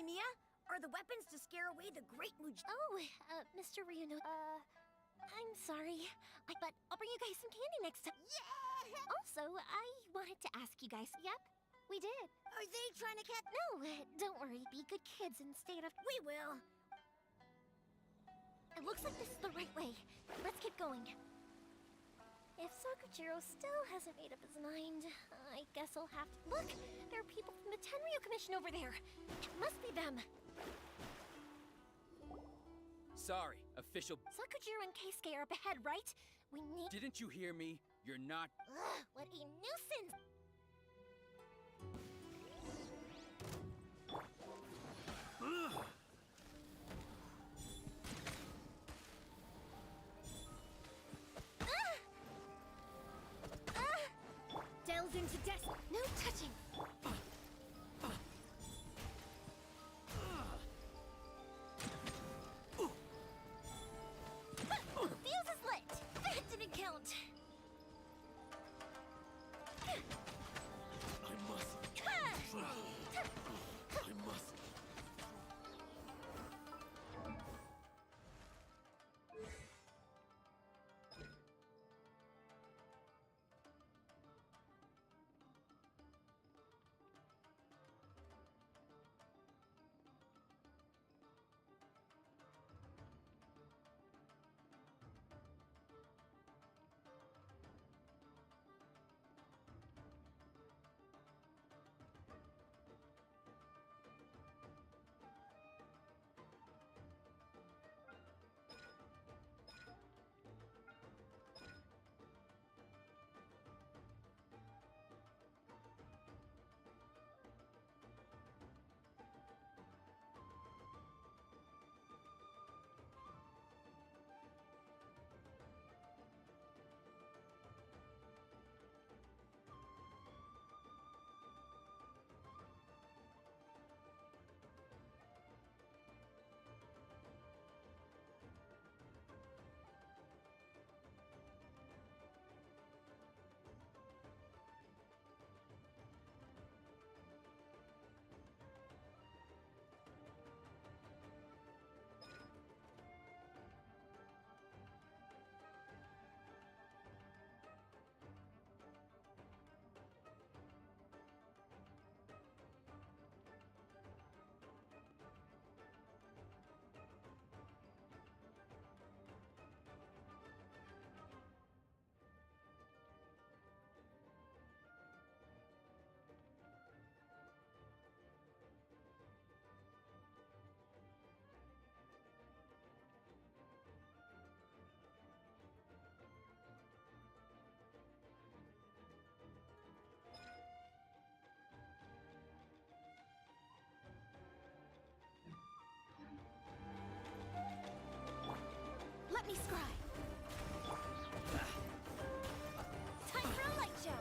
Mia? Are the weapons to scare away the great Muj- Oh, Mr. Ryuno, I'm sorry. But I'll bring you guys some candy next time. Yeah! Also, I wanted to ask you guys. Yep, we did. Are they trying to catch- No, don't worry. Be good kids and stay out of... We will. It looks like this is the right way. Let's keep going. If Sakujiro still hasn't made up his mind, I guess I'll have to... Look! There are people from the Tenryu Commission over there. It must be them. Sorry, official... Sakujiro and Keisuke are up ahead, right? We need... Didn't you hear me? You're not... Ugh, what a nuisance! Delves into death. No touching! Fuse is lit! That didn't count! I must... I must... Let me scry! Time for a light show!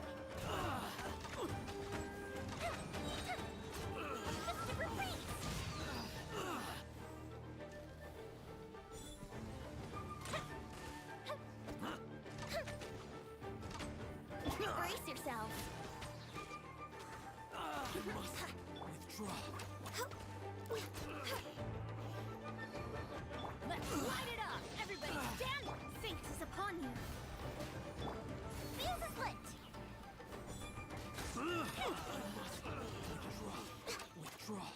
Mr. Freeze! Brace yourselves! I must withdraw. Let's light it up! Everybody stand! Sphinx is upon you! Fuse is lit! Withdraw.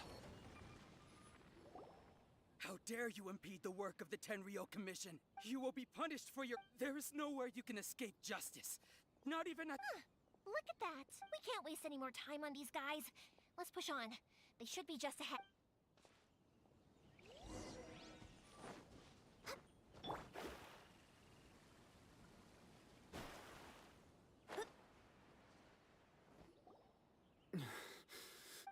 How dare you impede the work of the Tenryo Commission? You will be punished for your... There is nowhere you can escape justice. Not even a... Look at that! We can't waste any more time on these guys. Let's push on. They should be just ahead.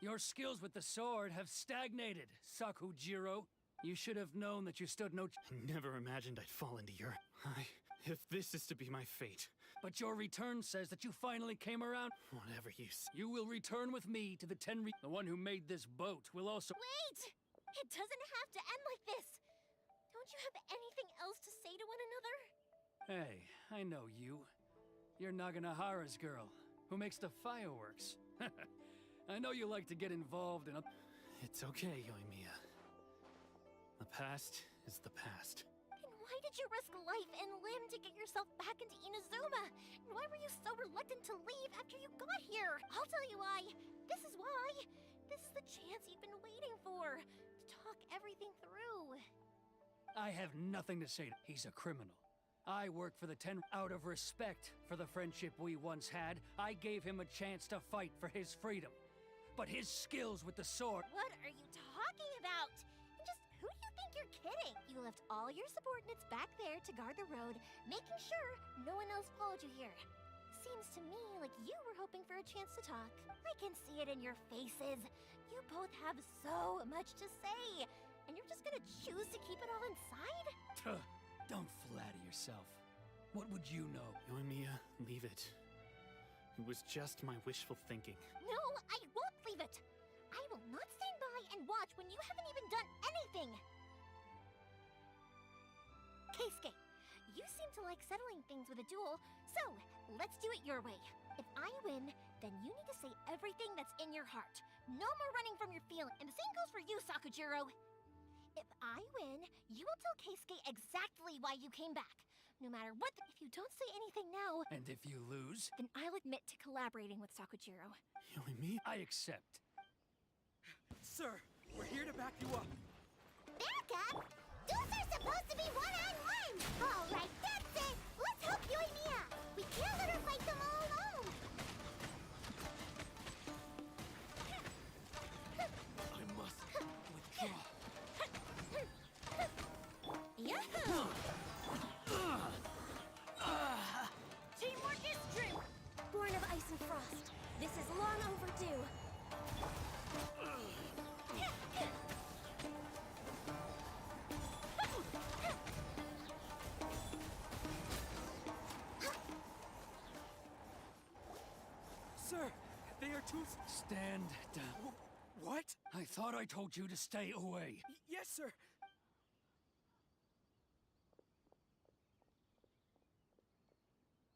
Your skills with the sword have stagnated, Sakujiro. You should have known that you stood no I never imagined I'd fall into your... If this is to be my fate... But your return says that you finally came around. Whatever you say. You will return with me to the Tenri... The one who made this boat will also... Wait! It doesn't have to end like this! Don't you have anything else to say to one another? Hey, I know you. You're Naganahara's girl, who makes the fireworks. I know you like to get involved in a... It's okay, Yoimiya. The past is the past. And why did you risk life and limb to get yourself back into Inazuma? And why were you so reluctant to leave after you got here? I'll tell you why. This is why. This is the chance you've been waiting for. To talk everything through. I have nothing to say. He's a criminal. I work for the Ten. Out of respect for the friendship we once had, I gave him a chance to fight for his freedom. But his skills with the sword... What are you talking about? And just who do you think you're kidding? You left all your subordinates back there to guard the road, making sure no one else followed you here. Seems to me like you were hoping for a chance to talk. I can see it in your faces. You both have so much to say. And you're just gonna choose to keep it all inside? Tuh, don't flatter yourself. What would you know? Yoimiya, leave it. It was just my wishful thinking. No, I won't leave it. I will not stand by and watch when you haven't even done anything. Keisuke, you seem to like settling things with a duel, so let's do it your way. If I win, then you need to say everything that's in your heart. No more running from your feelings. And the same goes for you, Sakujiro. If I win, you will tell Keisuke exactly why you came back. No matter what, if you don't say anything now, And if you lose, then I'll admit to collaborating with Sakujiro. Yoimiya? I accept. Sir, we're here to back you up. Back up? Those are supposed to be one-on-one! Alright, that's it! Let's help Yoimiya! We can't let her fight them all alone! I must withdraw. Yahoo! Teamwork is strength. Born of ice and frost, this is long overdue. Sir, they are too... Stand down. What? I thought I told you to stay away. Yes, sir.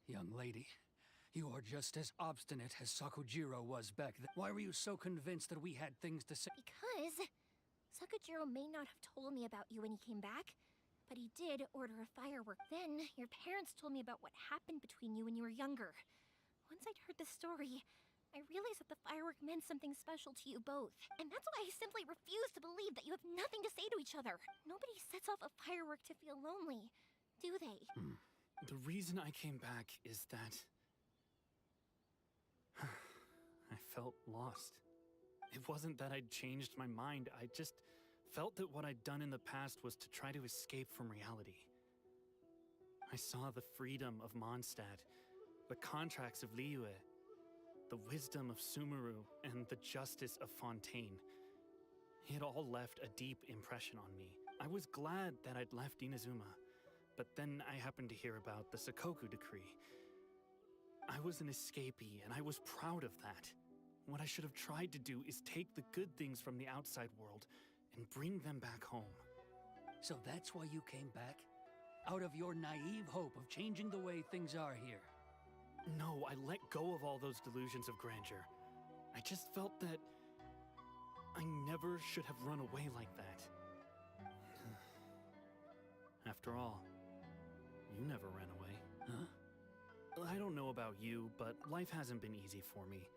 Young lady, you are just as obstinate as Sakujiro was back then. Why were you so convinced that we had things to say? Because Sakujiro may not have told me about you when he came back, but he did order a firework. Then your parents told me about what happened between you when you were younger. Once I'd heard the story, I realized that the firework meant something special to you both. And that's why I simply refuse to believe that you have nothing to say to each other. Nobody sets off a firework to feel lonely, do they? The reason I came back is that... I felt lost. It wasn't that I'd changed my mind, I just felt that what I'd done in the past was to try to escape from reality. I saw the freedom of Mondstadt, the contracts of Liyue, the wisdom of Sumeru, and the justice of Fontaine. It all left a deep impression on me. I was glad that I'd left Inazuma, but then I happened to hear about the Sakoku decree. I was an escapee, and I was proud of that. What I should have tried to do is take the good things from the outside world and bring them back home. So that's why you came back? Out of your naive hope of changing the way things are here? No, I let go of all those delusions of grandeur. I just felt that I never should have run away like that. After all, you never ran away. Huh? I don't know about you, but life hasn't been easy for me.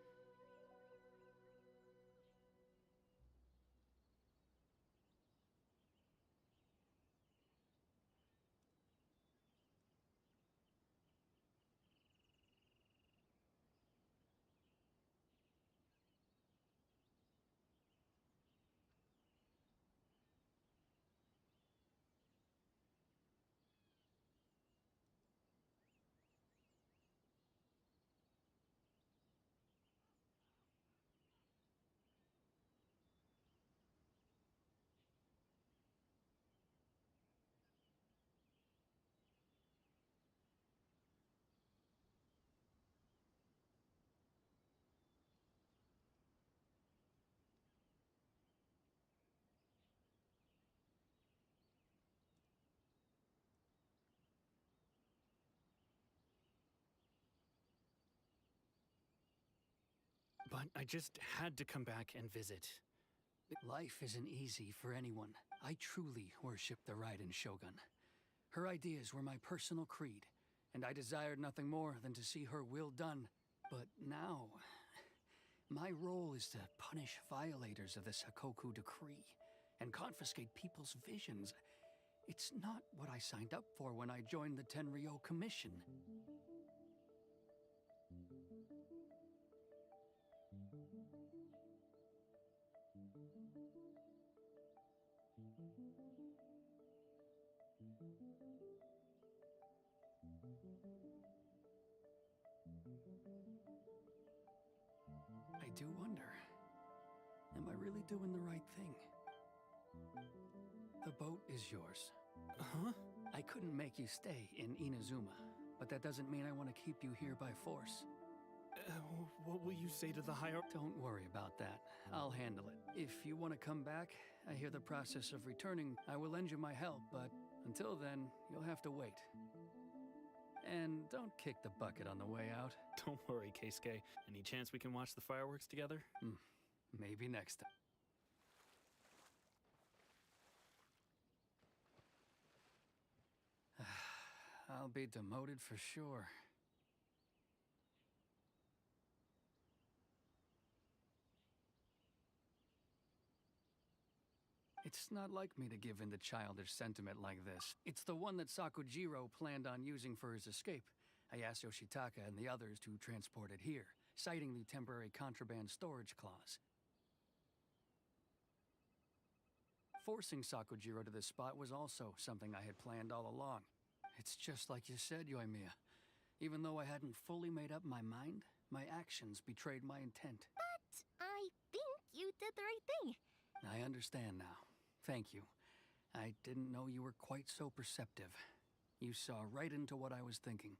But I just had to come back and visit. Life isn't easy for anyone. I truly worship the Raiden Shogun. Her ideas were my personal creed, and I desired nothing more than to see her will done. But now, my role is to punish violators of the Sakoku decree and confiscate people's visions. It's not what I signed up for when I joined the Tenryo Commission. I do wonder, am I really doing the right thing? The boat is yours. Huh? I couldn't make you stay in Inazuma, but that doesn't mean I want to keep you here by force. What will you say to the higher... Don't worry about that. I'll handle it. If you want to come back, I hear the process of returning. I will lend you my help, but until then, you'll have to wait. And don't kick the bucket on the way out. Don't worry, Keisuke. Any chance we can watch the fireworks together? Maybe next time. I'll be demoted for sure. It's not like me to give in to childish sentiment like this. It's the one that Sakujiro planned on using for his escape. I asked Yoshitaka and the others to transport it here, citing the temporary contraband storage clause. Forcing Sakujiro to this spot was also something I had planned all along. It's just like you said, Yoimiya. Even though I hadn't fully made up my mind, my actions betrayed my intent. But I think you did the right thing. I understand now. Thank you. I didn't know you were quite so perceptive. You saw right into what I was thinking.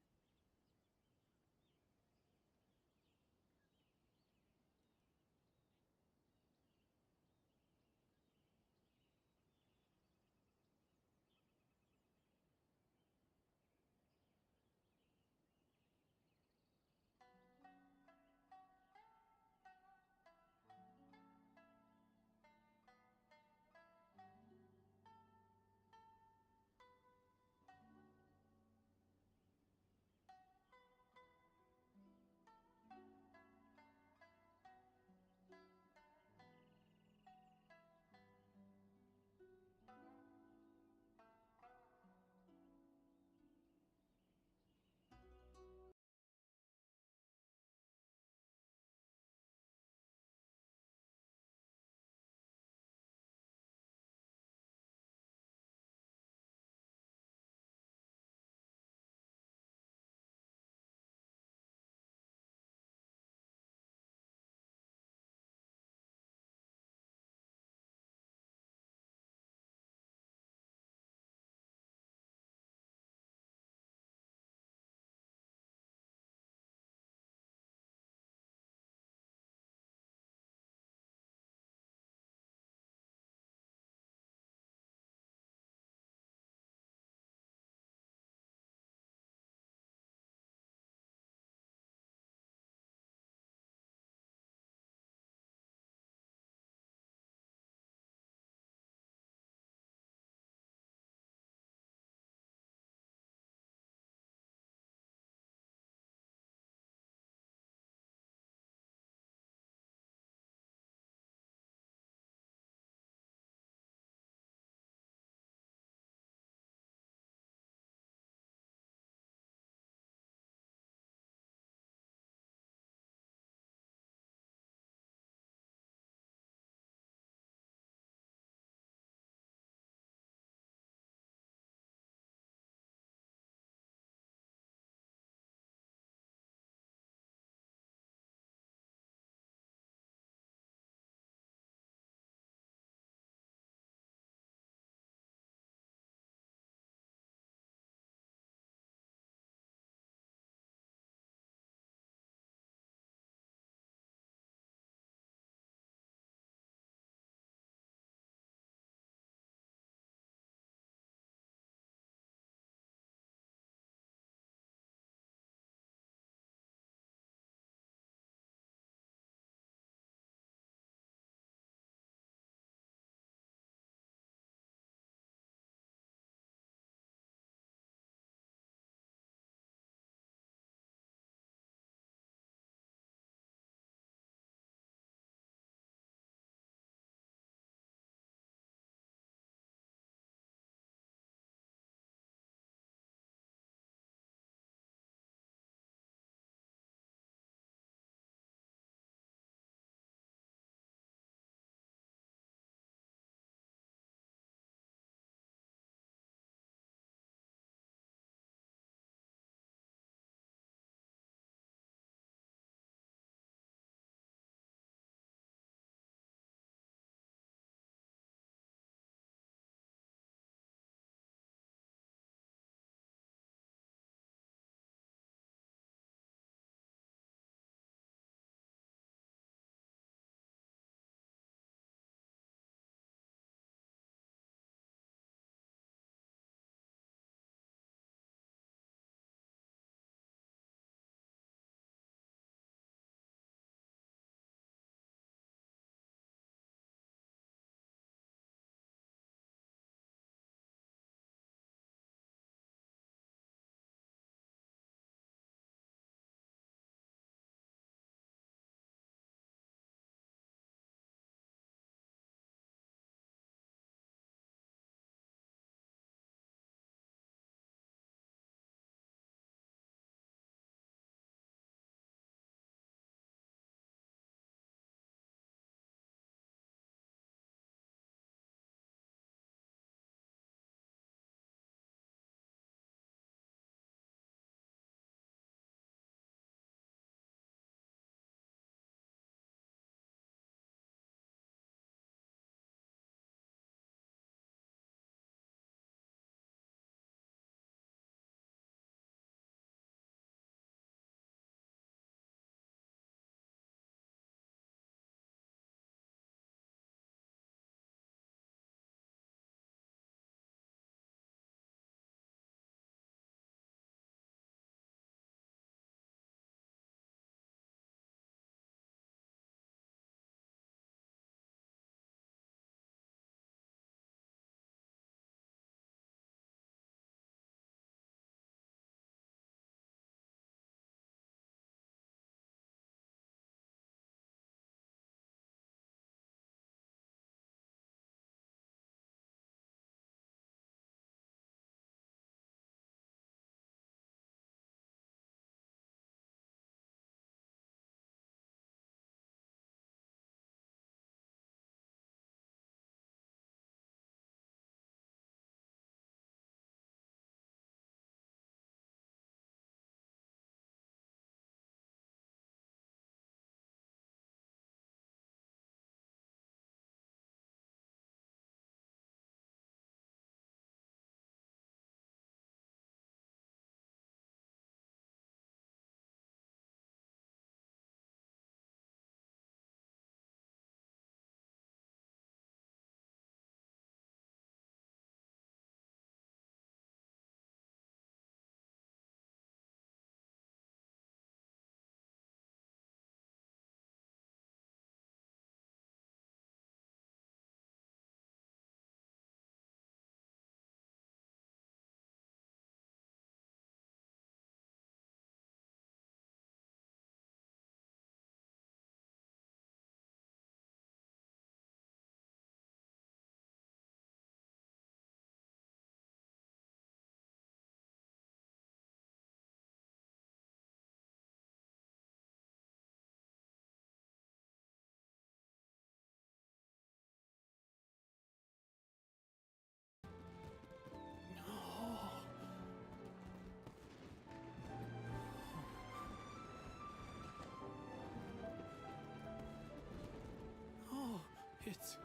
It's...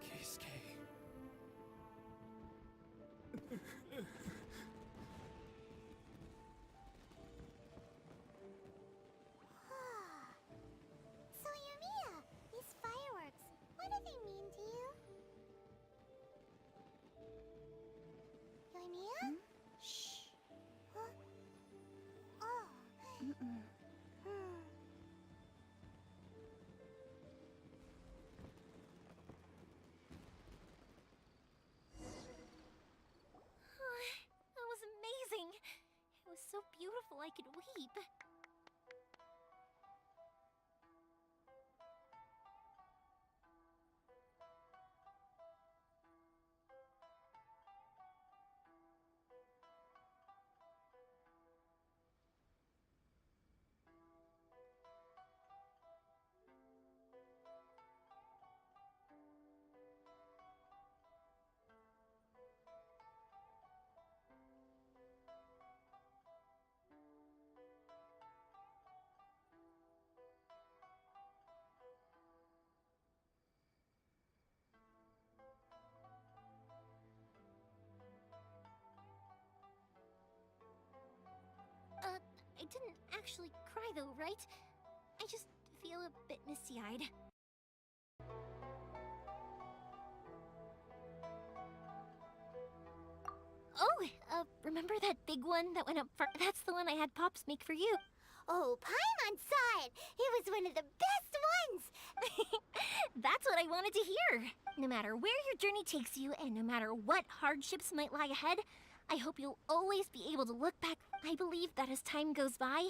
Keisuke. So, Yumiya, these fireworks, what do they mean to you? Yumiya? Shh. Huh? Oh. That was amazing. It was so beautiful I could weep. I didn't actually cry though, right? I just feel a bit misty-eyed. Oh, remember that big one that went up far? That's the one I had Pops make for you. Oh, Paimon saw it! It was one of the best ones! That's what I wanted to hear! No matter where your journey takes you, and no matter what hardships might lie ahead, I hope you'll always be able to look back. I believe that as time goes by,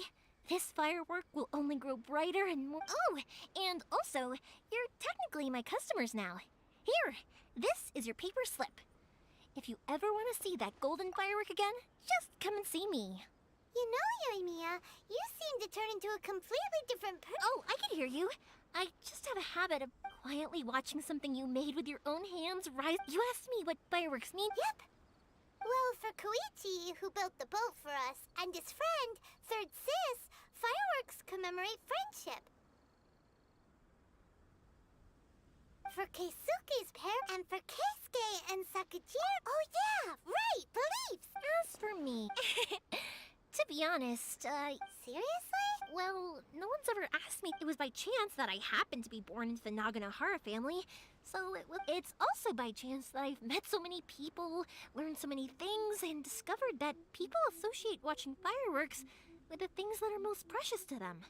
this firework will only grow brighter and more— Oh, and also, you're technically my customers now. Here, this is your paper slip. If you ever want to see that golden firework again, just come and see me. You know, Yoimiya, you seem to turn into a completely different Oh, I can hear you. I just have a habit of quietly watching something you made with your own hands rise— You asked me what fireworks mean? Yep. Well, for Koichi, who built the boat for us, and his friend, Third Sis, fireworks commemorate friendship. For Keisuke's pair, and for Keisuke and Sakujiro— Oh yeah, right, beliefs! As for me, to be honest, Seriously? Well, no one's ever asked me. It was by chance that I happened to be born into the Naganohara family. So it's also by chance that I've met so many people, learned so many things, and discovered that people associate watching fireworks with the things that are most precious to them.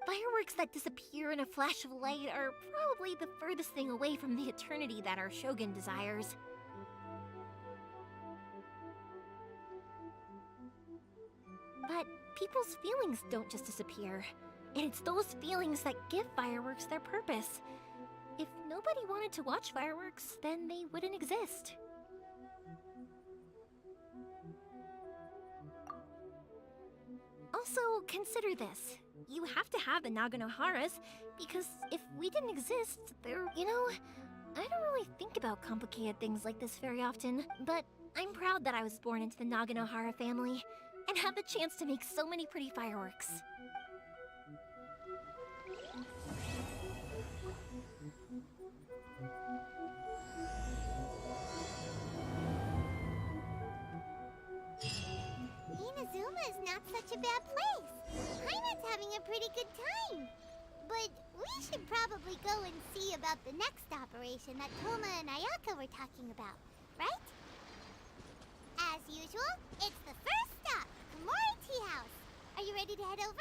Fireworks that disappear in a flash of light are probably the furthest thing away from the eternity that our Shogun desires. But people's feelings don't just disappear. And it's those feelings that give fireworks their purpose. If nobody wanted to watch fireworks, then they wouldn't exist. Also, consider this. You have to have the Naganoharas, because if we didn't exist, you know, I don't really think about complicated things like this very often, but I'm proud that I was born into the Naganohara family, and have the chance to make so many pretty fireworks. pretty good time. But we should probably go and see about the next operation that Toma and Ayaka were talking about, right? As usual, it's the first stop, Komori Tea House. Are you ready to head over?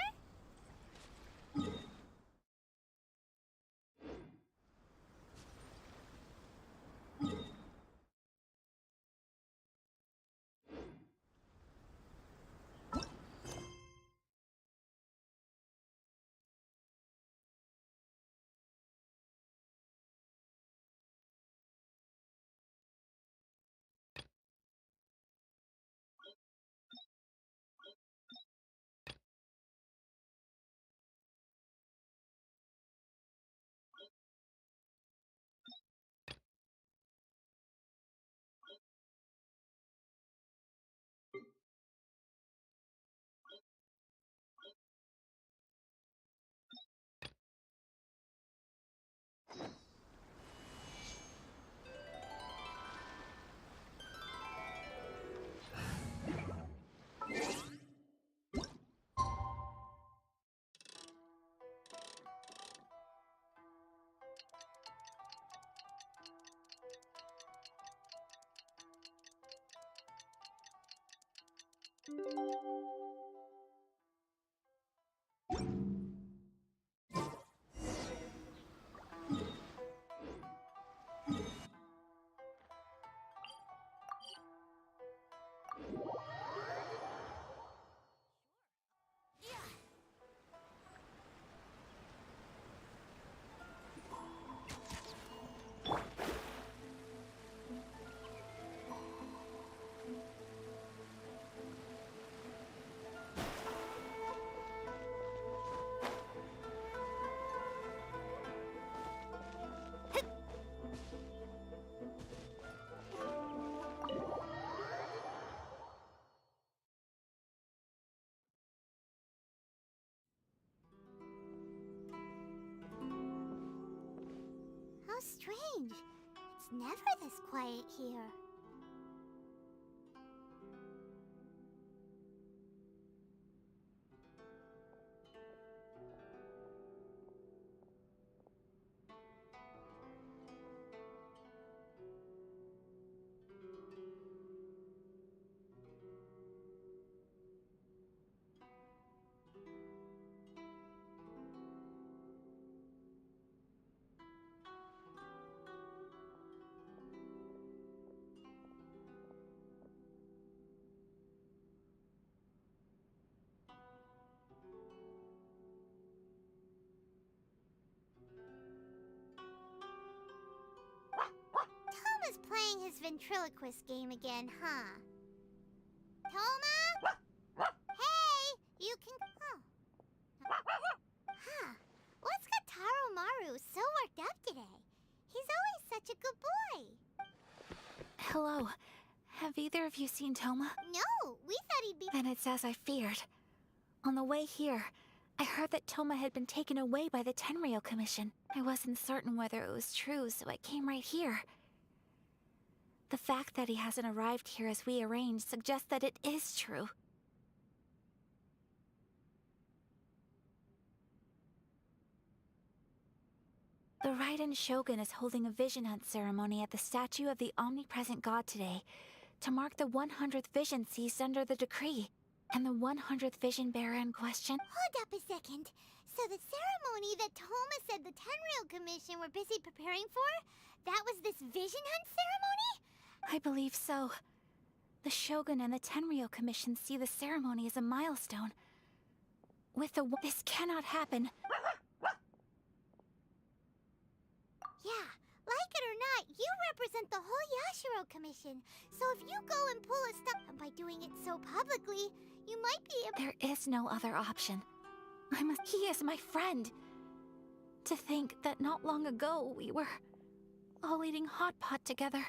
How strange. It's never this quiet here. Toma's playing his ventriloquist game again, huh? Toma? Hey, you can... Oh. Huh. What's got Taro Maru so worked up today? He's always such a good boy. Hello. Have either of you seen Toma? No, we thought he'd be... Then it's as I feared. On the way here, I heard that Toma had been taken away by the Tenryou Commission. I wasn't certain whether it was true, so I came right here. The fact that he hasn't arrived here as we arranged suggests that it is true. The Raiden Shogun is holding a vision hunt ceremony at the statue of the omnipresent god today to mark the 100th vision seized under the decree. And the 100th vision bearer in question... Hold up a second. So the ceremony that Toma said the Tenryou Commission were busy preparing for, that was this vision hunt ceremony? I believe so. The Shogun and the Tenryou Commission see the ceremony as a milestone. This cannot happen. Yeah, like it or not, you represent the whole Yashiro Commission. So if you go and pull a stunt, and by doing it so publicly, you might be able... There is no other option. He is my friend. To think that not long ago we were all eating hot pot together.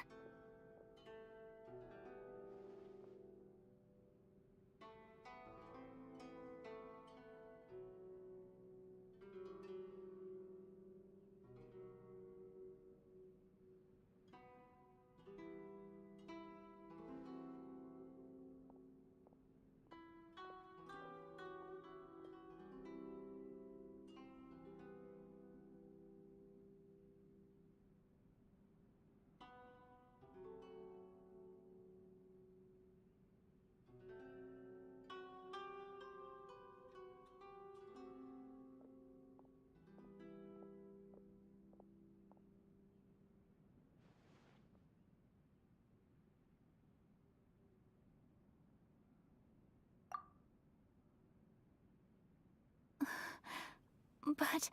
But...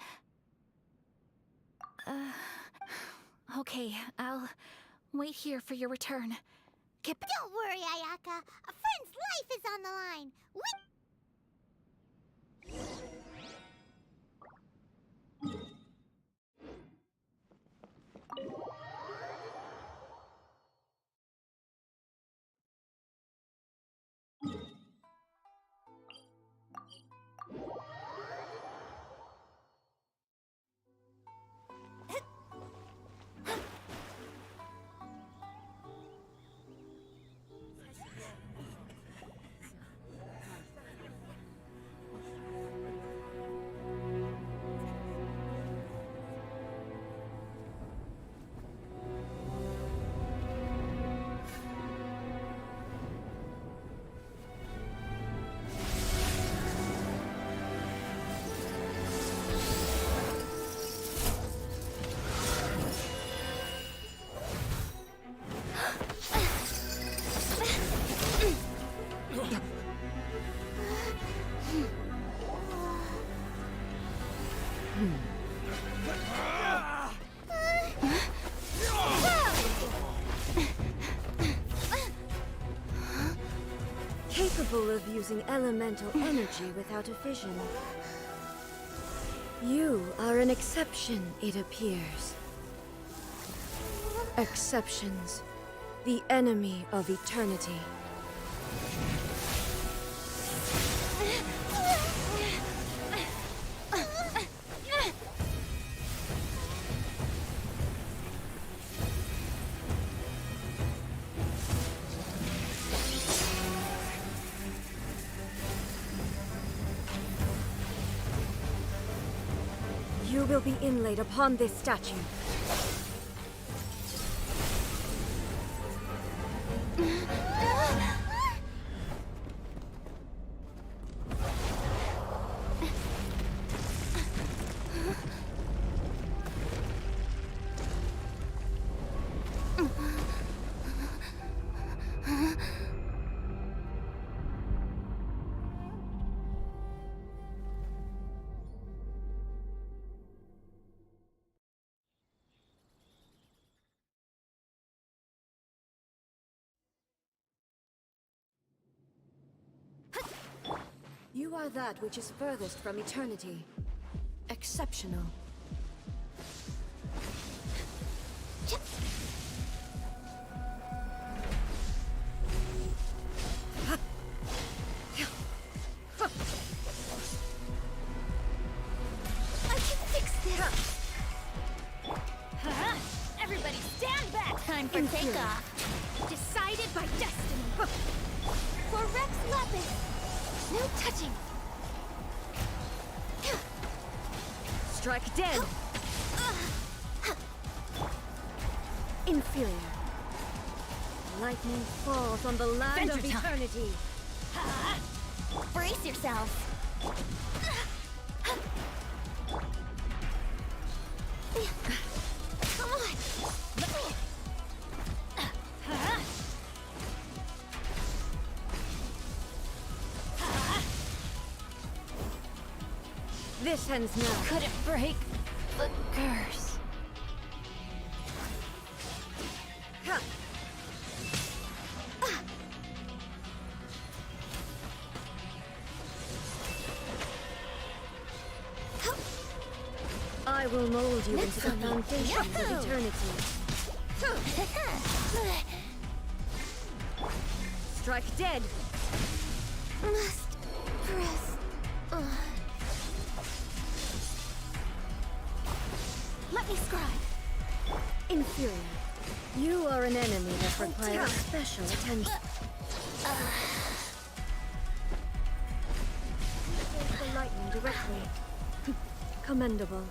Okay, I'll wait here for your return. Don't worry, Ayaka. A friend's life is on the line. Capable of using elemental energy without a fission. You are an exception, it appears. Exceptions. The enemy of eternity. You will be inlaid upon this statue. You are that which is furthest from eternity. Exceptional. I can fix this! Everybody stand back! Time for takeoff. Decided by destiny! For Rex Lapis! No touching! Strike dead! Inferior. Lightning falls on the land of Venture time. eternity. Brace yourself! Come on! This ends now. Couldn't break the curse. Ha! I will mold you into the foundation of eternity. Strike dead! Must press. Let me scribe. Inferior. You are an enemy that requires special attention. Take the lightning directly. Commendable.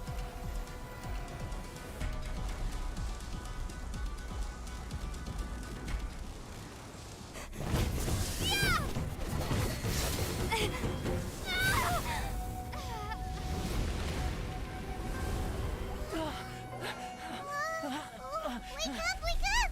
Wake up, wake up!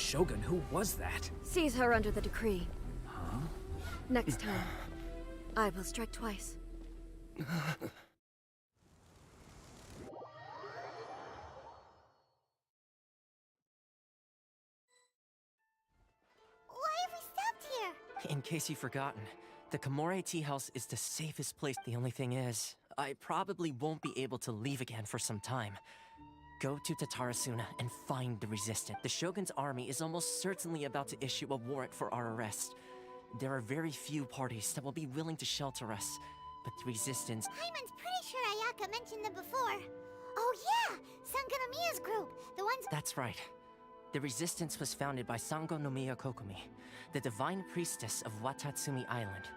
Shogun, who was that? Seize her under the decree. Huh? Next time, I will strike twice. Why have we stopped here? In case you've forgotten, the Komore Tea House is the safest place. The only thing is, I probably won't be able to leave again for some time. Go to Tatarasuna and find the Resistance. The Shogun's army is almost certainly about to issue a warrant for our arrest. There are very few parties that will be willing to shelter us, but the Resistance... Paimon's pretty sure Ayaka mentioned them before. Oh yeah! Sangonomiya's group! The ones... That's right. The Resistance was founded by Sangonomiya Kokumi, the divine priestess of Watatsumi Island.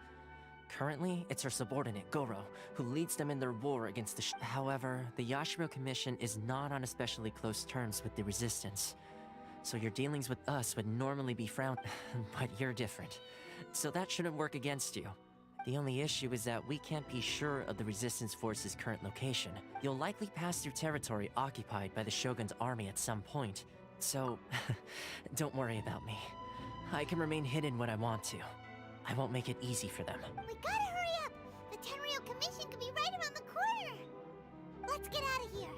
Currently, it's her subordinate, Goro, who leads them in their war against the However, the Yashiro Commission is not on especially close terms with the Resistance. So your dealings with us would normally be frowned... but you're different. So that shouldn't work against you. The only issue is that we can't be sure of the Resistance Force's current location. You'll likely pass through territory occupied by the Shogun's army at some point. So, don't worry about me. I can remain hidden when I want to. I won't make it easy for them. We gotta hurry up! The Tenryou Commission could be right around the corner! Let's get out of here!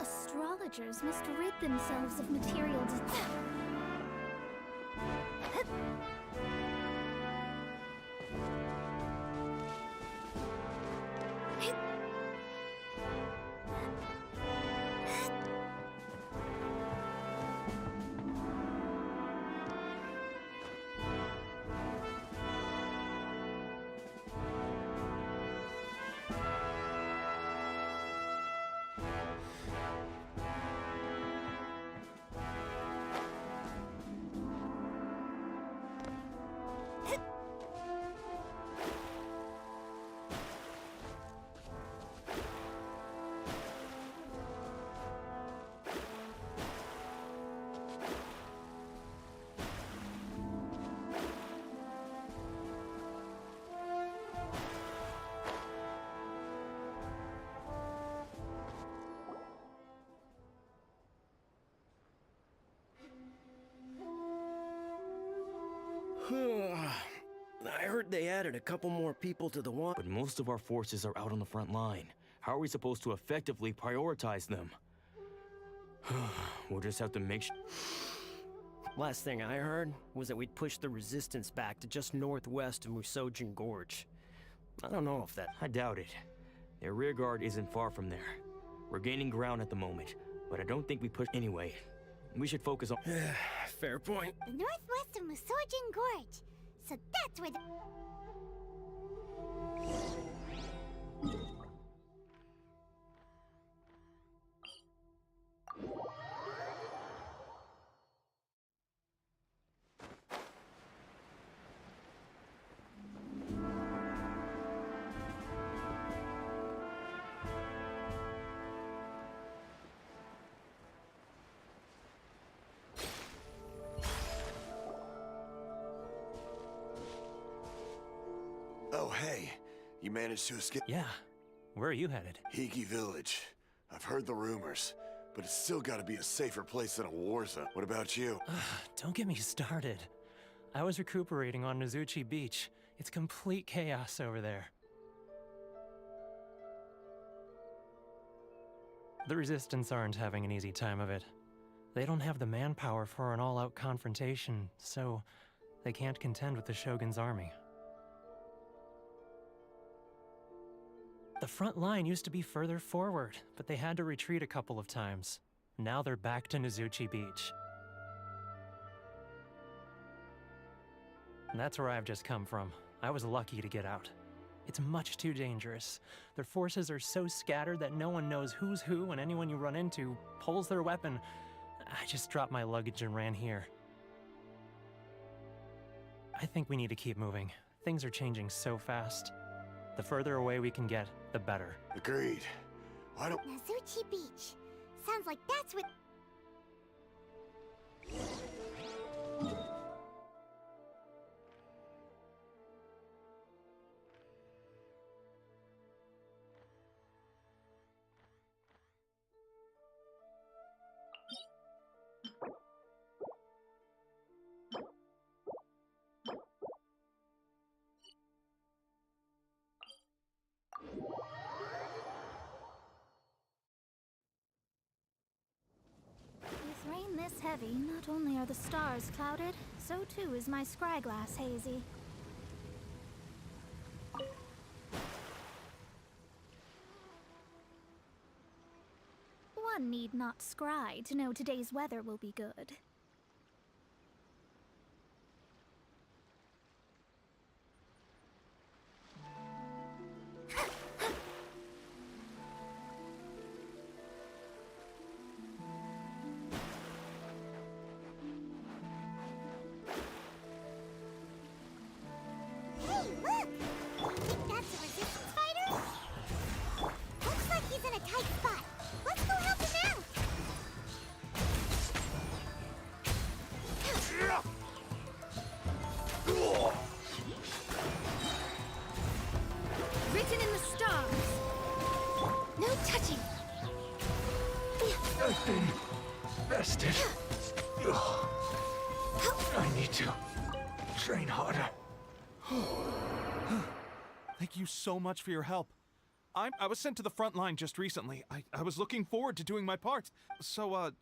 Astrologers must rid themselves of material I heard they added a couple more people to the one. But most of our forces are out on the front line. How are we supposed to effectively prioritize them? We'll just have to make sure. Last thing I heard was that we'd push the resistance back to just northwest of Musojin Gorge. I don't know if that... I doubt it. Their rear guard isn't far from there. We're gaining ground at the moment, but I don't think we push anyway. We should focus on... Fair point. The northwest of Musojin Gorge. So that's where the... Oh, hey. You managed to escape Yeah. Where are you headed? Hiki Village. I've heard the rumors, but it's still gotta be a safer place than a war zone. What about you? Don't get me started. I was recuperating on Nozuchi Beach. It's complete chaos over there. The Resistance aren't having an easy time of it. They don't have the manpower for an all-out confrontation, so they can't contend with the Shogun's army. The front line used to be further forward, but they had to retreat a couple of times. Now they're back to Nozuchi Beach. And that's where I've just come from. I was lucky to get out. It's much too dangerous. Their forces are so scattered that no one knows who's who, and anyone you run into pulls their weapon. I just dropped my luggage and ran here. I think we need to keep moving. Things are changing so fast. The further away we can get, the better. Agreed. Why don't... Nozuchi Beach. Sounds like that's what... With rain this heavy, not only are the stars clouded, so too is my scryglass hazy. One need not scry to know today's weather will be good. Hey, look! Think that's a resistance fighter? Looks like he's in a tight spot. Let's go help him out! Written in the stars! No touching! I've been bested. I need to train harder. Thank you so much for your help. I was sent to the front line just recently. I was looking forward to doing my part. So,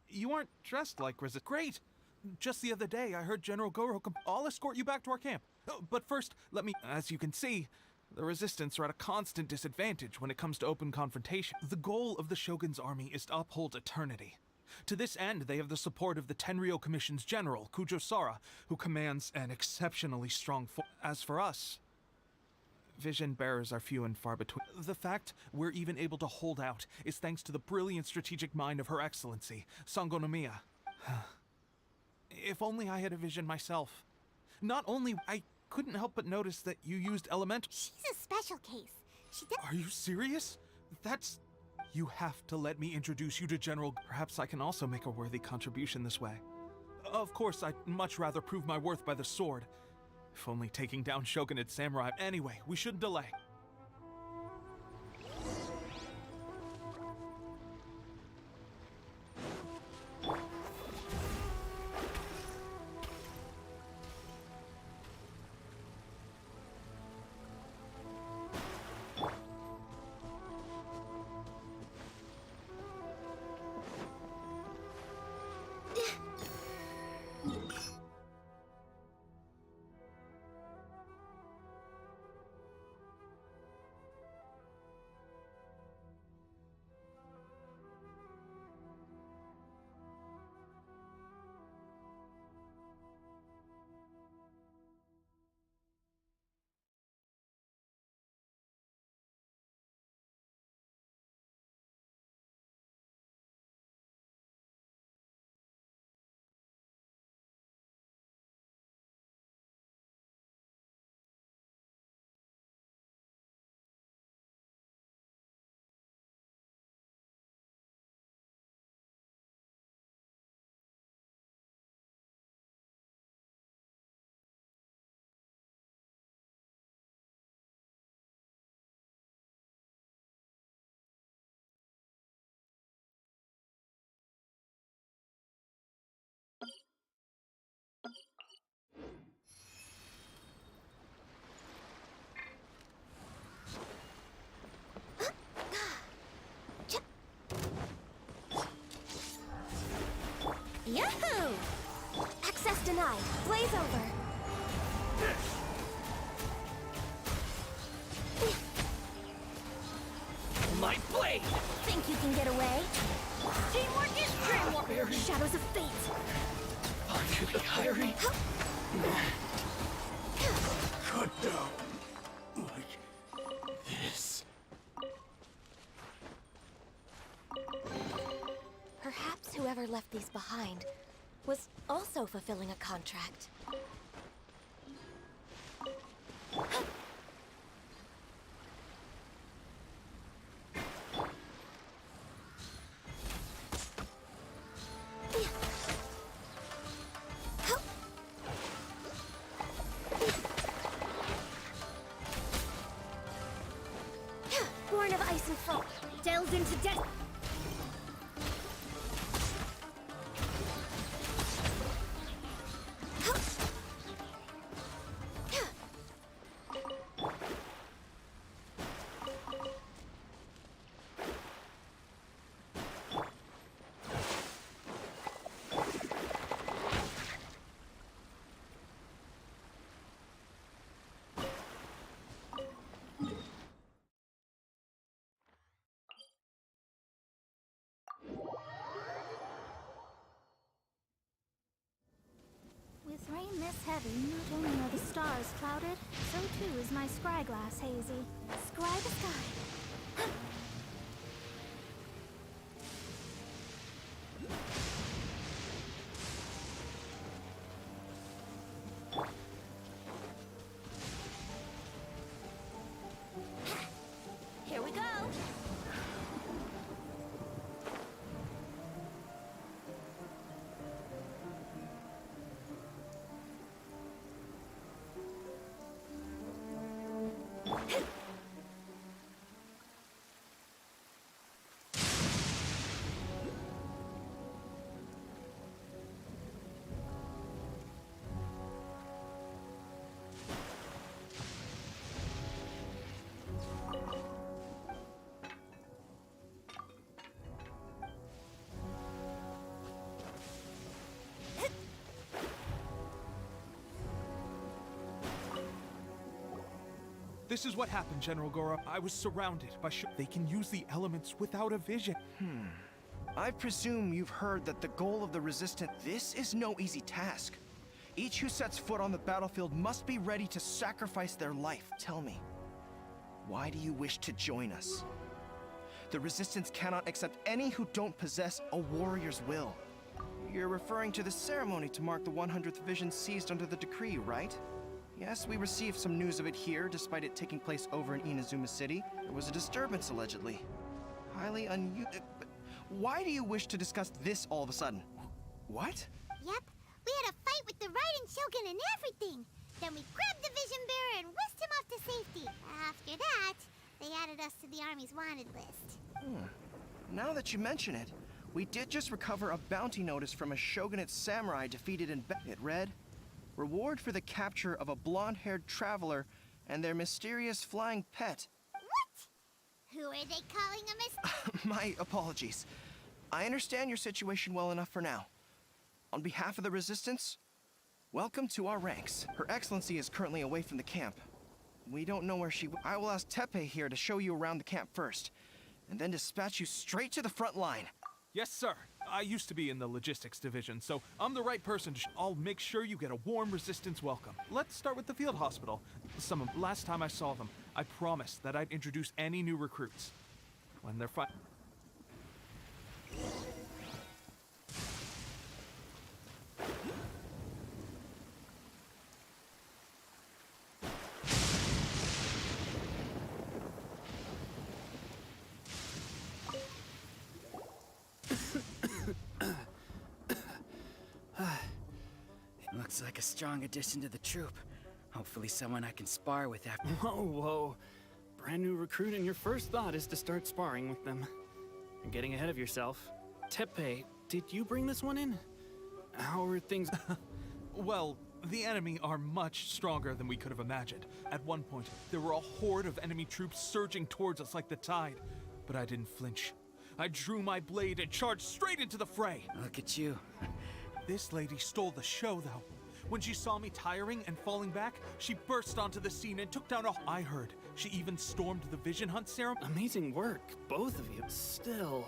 you aren't dressed like Resist. Great! Just the other day, I heard General Goro I'll escort you back to our camp. But first, let me... As you can see, the Resistance are at a constant disadvantage when it comes to open confrontation. The goal of the Shogun's army is to uphold eternity. To this end, they have the support of the Tenryou Commission's general, Kujosara, who commands an exceptionally strong force. As for us, vision bearers are few and far between. The fact we're even able to hold out is thanks to the brilliant strategic mind of Her Excellency, Sango no Miya. If only I had a vision myself. Not only, I couldn't help but notice that you used elemental. She's a special case. She does... Are you serious? That's... You have to let me introduce you to General... Perhaps I can also make a worthy contribution this way. Of course, I'd much rather prove my worth by the sword. If only taking down Shogunate samurai. Anyway, we shouldn't delay. blaze over. My blade! Think you can get away? Teamwork is dreamwork! Shadows of fate! Onto the diary. Cut down. Like this. Perhaps whoever left these behind was also fulfilling a contract. Born of ice and foam, delves into death. With rain this heavy, not only are the stars clouded, so too is my scryglass hazy. Scry the sky. Here we go! This is what happened, General Goro. I was surrounded by They can use the elements without a vision. I presume you've heard that the goal of the Resistance. This is no easy task. Each who sets foot on the battlefield must be ready to sacrifice their life. Tell me, why do you wish to join us? The Resistance cannot accept any who don't possess a warrior's will. You're referring to the ceremony to mark the 100th vision seized under the decree, right? Yes, we received some news of it here, despite it taking place over in Inazuma City. There was a disturbance, allegedly. Highly unusual. Why do you wish to discuss this all of a sudden? What? Yep, we had a fight with the Raiden Shogun and everything. Then we grabbed the Vision Bearer and whisked him off to safety. After that, they added us to the Army's wanted list. Now that you mention it, we did just recover a bounty notice from a Shogunate samurai defeated in It read, reward for the capture of a blonde-haired traveler and their mysterious flying pet. What? Who are they calling a My apologies. I understand your situation well enough for now. On behalf of the Resistance, welcome to our ranks. Her Excellency is currently away from the camp. We don't know where she... I will ask Tepe here to show you around the camp first, and then dispatch you straight to the front line. Yes, sir. I used to be in the logistics division, so I'm the right person to I'll make sure you get a warm Resistance welcome. Let's start with the field hospital. Last time I saw them, I promised that I'd introduce any new recruits. When they're fine. Looks like a strong addition to the troop. Hopefully someone I can spar with after. Whoa. Brand new recruit and your first thought is to start sparring with them. You're getting ahead of yourself. Tepe, did you bring this one in? How are things? Well, the enemy are much stronger than we could have imagined. At one point, there were a horde of enemy troops surging towards us like the tide. But I didn't flinch. I drew my blade and charged straight into the fray. Look at you. This lady stole the show, though. When she saw me tiring and falling back, she burst onto the scene and took down a... I heard she even stormed the Vision Hunt ceremony. Amazing work, both of you. Still,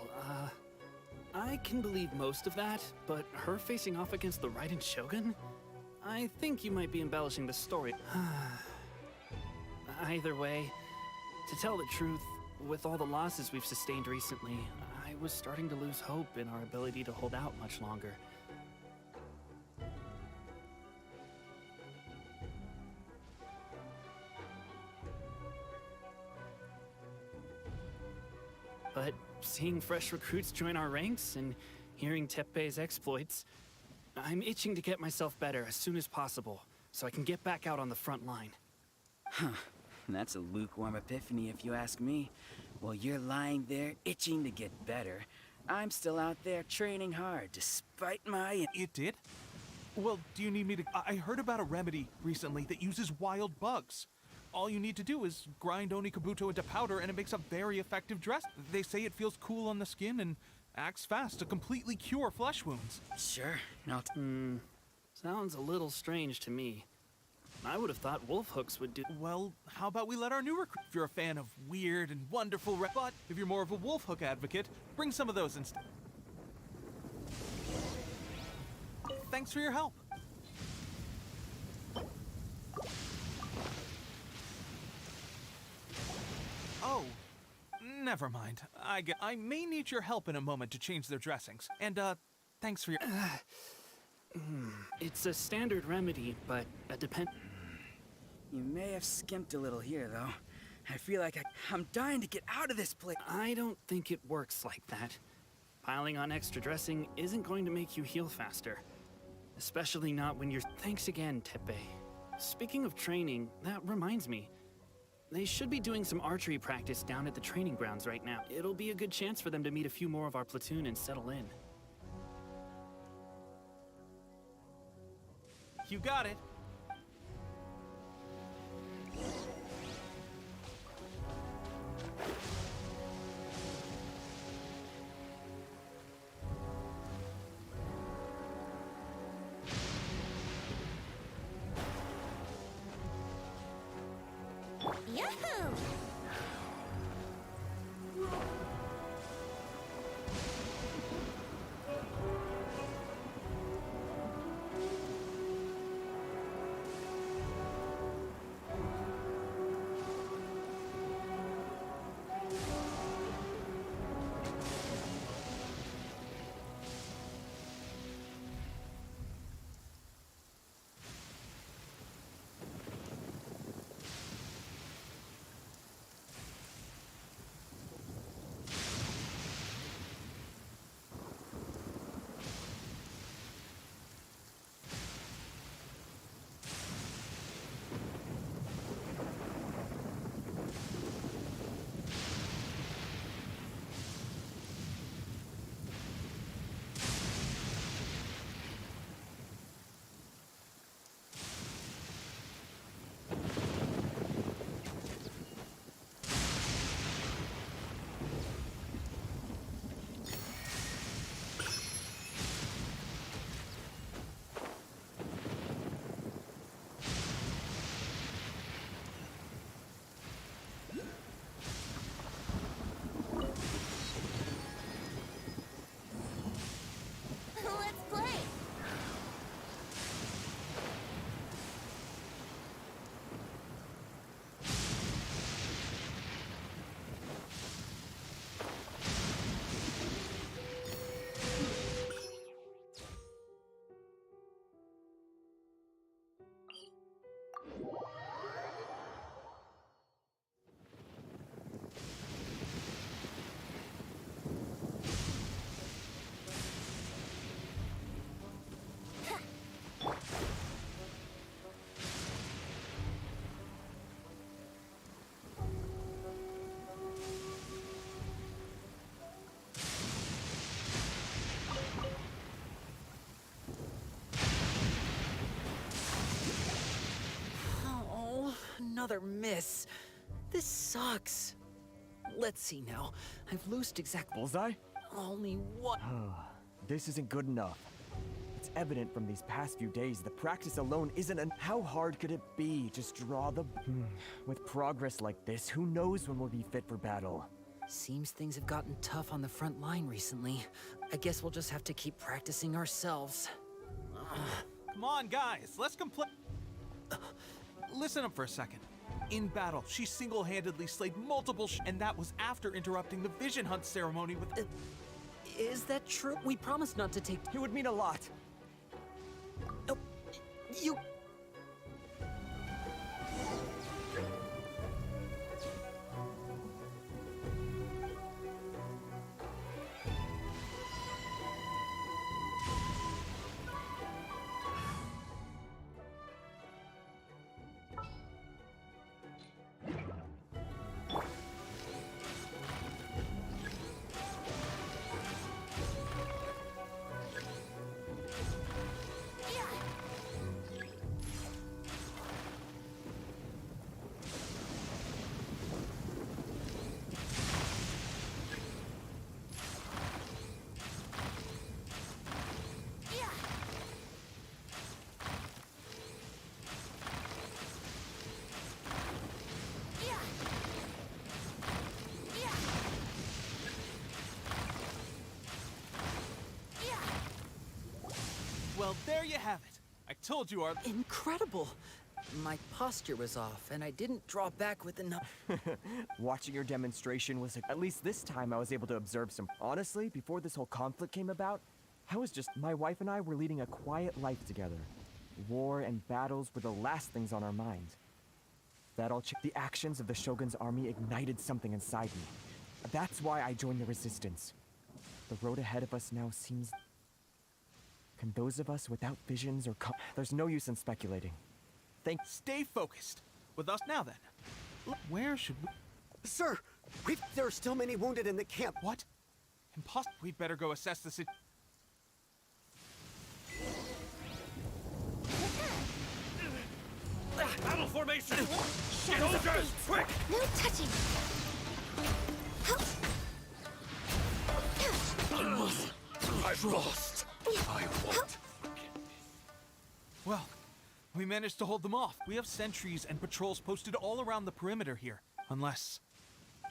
I can believe most of that, but her facing off against the Raiden Shogun? I think you might be embellishing the story. Either way, to tell the truth, with all the losses we've sustained recently, I was starting to lose hope in our ability to hold out much longer. But seeing fresh recruits join our ranks and hearing Teppei's exploits, I'm itching to get myself better as soon as possible, so I can get back out on the front line. Huh. That's a lukewarm epiphany if you ask me. While you're lying there itching to get better, I'm still out there training hard despite my... You did? Well, do you need me to... I heard about a remedy recently that uses wild bugs. All you need to do is grind Onikabuto into powder and it makes a very effective dress. They say it feels cool on the skin and acts fast to completely cure flesh wounds. Sure, I'll... Sounds a little strange to me. I would have thought wolf hooks would do... Well, how about we let our new recruit... If you're a fan of weird and wonderful but if you're more of a wolf hook advocate, bring some of those instead. Thanks for your help. Oh, never mind. I may need your help in a moment to change their dressings. And, thanks for your... It's a standard remedy, but You may have skimped a little here, though. I feel like I'm dying to get out of this place. I don't think it works like that. Piling on extra dressing isn't going to make you heal faster. Especially not when you're... Thanks again, Teppei. Speaking of training, that reminds me. They should be doing some archery practice down at the training grounds right now. It'll be a good chance for them to meet a few more of our platoon and settle in. You got it. Yahoo! Let's play! Oh, another miss. This sucks. Let's see now. I've loosed exact... Bullseye? Only one... This isn't good enough. It's evident from these past few days the practice alone isn't an. How hard could it be? Just draw the. With progress like this, who knows when we'll be fit for battle? Seems things have gotten tough on the front line recently. I guess we'll just have to keep practicing ourselves. Come on, guys, let's complete. Listen up for a second. In battle, she single-handedly slayed multiple and that was after interrupting the vision hunt ceremony with. Is that true? We promised not to take. It would mean a lot. Oh, you. Well, there you have it. I told you our. Incredible! My posture was off, and I didn't draw back with enough. Watching your demonstration was at least this time I was able to observe some. Honestly, before this whole conflict came about, I was just. My wife and I were leading a quiet life together. War and battles were the last things on our mind. That all. The actions of the Shogun's army ignited something inside me. That's why I joined the resistance. The road ahead of us now seems. Can those of us without visions or there's no use in speculating. Stay focused. With us now then. Where should we... Sir, there are still many wounded in the camp. What? Impossible. We'd better go assess the situation. Battle formation! Soldiers, quick! No touching! I've lost. I won't. Well, we managed to hold them off. We have sentries and patrols posted all around the perimeter here. Unless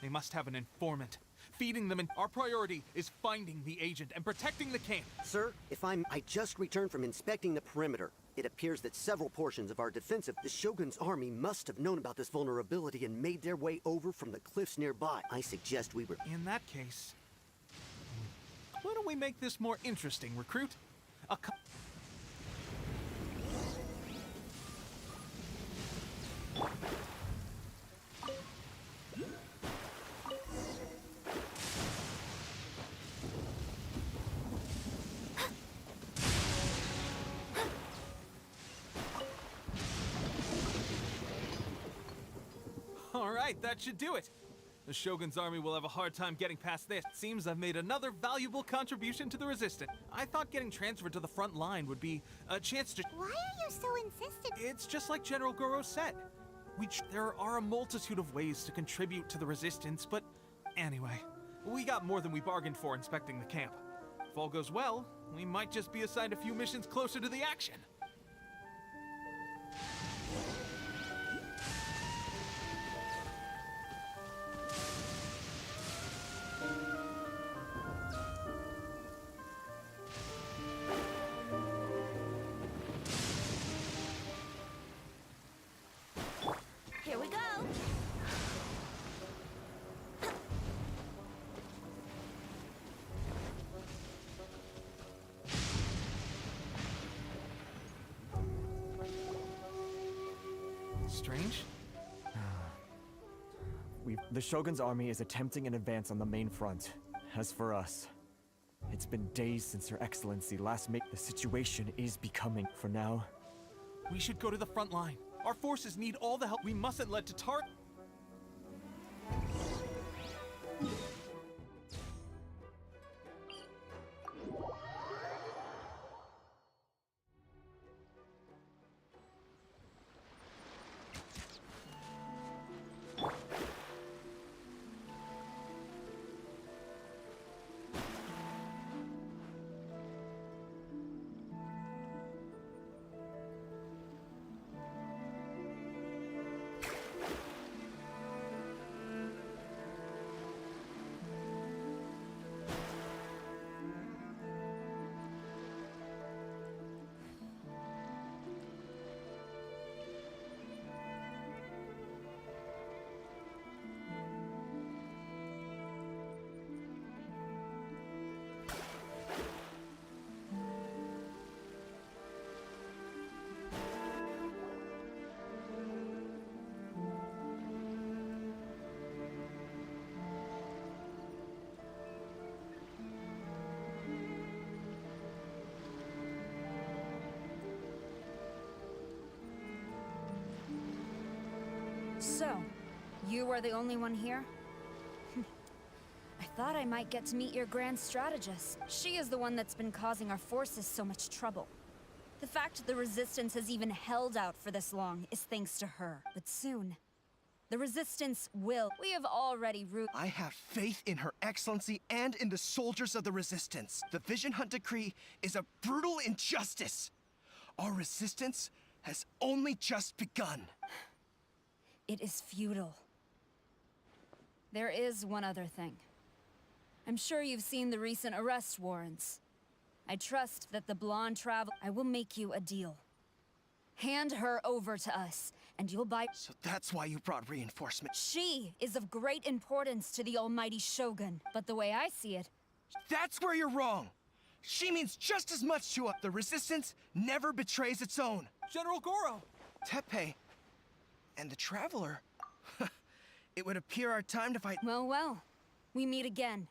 they must have an informant. Feeding them, and our priority is finding the agent and protecting the camp. Sir, I just returned from inspecting the perimeter. It appears that several portions of our defensive, the Shogun's army must have known about this vulnerability and made their way over from the cliffs nearby. I suggest we were... In that case, why don't we make this more interesting, recruit? All right, that should do it. The Shogun's army will have a hard time getting past this. Seems I've made another valuable contribution to the resistance. I thought getting transferred to the front line would be a chance to... Why are you so insistent? It's just like General Goro said. There are a multitude of ways to contribute to the resistance, but anyway, we got more than we bargained for inspecting the camp. If all goes well, we might just be assigned a few missions closer to the action. Here we go! Strange? The Shogun's army is attempting an advance on the main front. As for us, it's been days since Her Excellency last made. The situation is becoming, for now. We should go to the front line. Our forces need all the help. We mustn't let Tatar... So, you are the only one here? I thought I might get to meet your grand strategist. She is the one that's been causing our forces so much trouble. The fact the Resistance has even held out for this long is thanks to her. But soon, the Resistance will. We have already I have faith in Her Excellency and in the soldiers of the Resistance. The Vision Hunt Decree is a brutal injustice. Our Resistance has only just begun. It is futile. There is one other thing. I'm sure you've seen the recent arrest warrants. I trust that the blonde travel. I will make you a deal. Hand her over to us, and you'll buy. So that's why you brought reinforcements. She is of great importance to the almighty Shogun, but the way I see it. That's where you're wrong. She means just as much to us. The Resistance never betrays its own. General Goro! Tepe and the Traveler. It would appear our time to fight. Well, well. We meet again.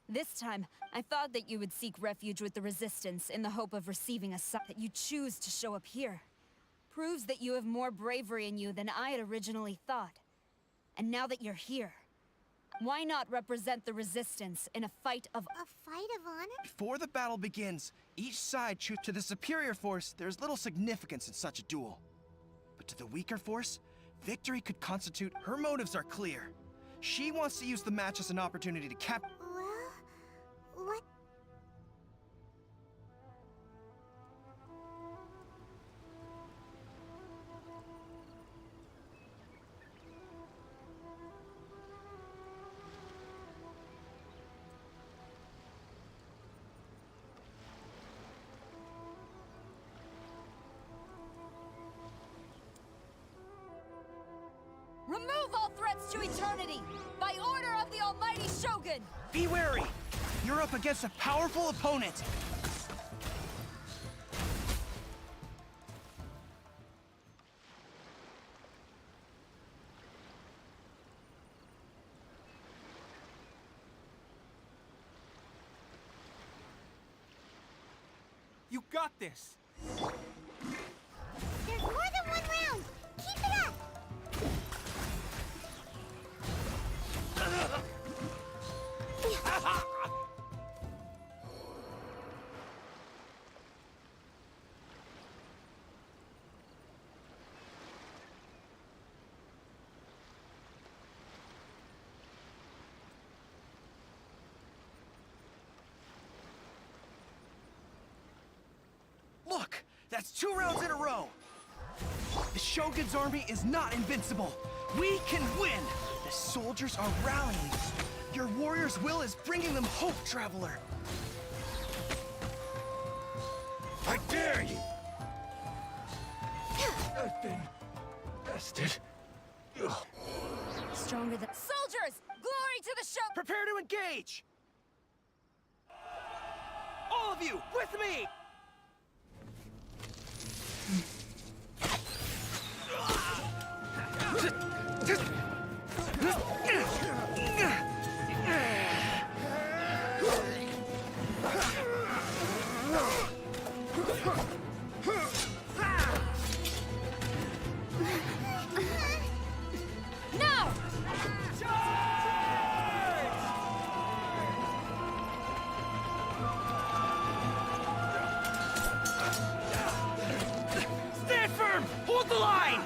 This time, I thought that you would seek refuge with the Resistance in the hope of receiving a sign. That you choose to show up here proves that you have more bravery in you than I had originally thought. And now that you're here, why not represent the Resistance in a fight of... A fight of honor? Before the battle begins, each side chooses to the superior force. There's little significance in such a duel. But to the weaker force, victory could constitute. Her motives are clear. She wants to use the match as an opportunity to capture. Well, what? Remove all threats to eternity! By order of the almighty Shogun! Be wary! You're up against a powerful opponent! You got this! There's more than one round! Keep it up! Look! That's 2 rounds in a row! The Shogun's army is not invincible! We can win! The soldiers are rallying! Your warrior's will is bringing them hope, Traveler! I dare you! Nothing. Bastard. Stronger than... Soldiers! Glory to the Shogun! Prepare to engage! All of you, with me! No! Stand firm! Hold the line!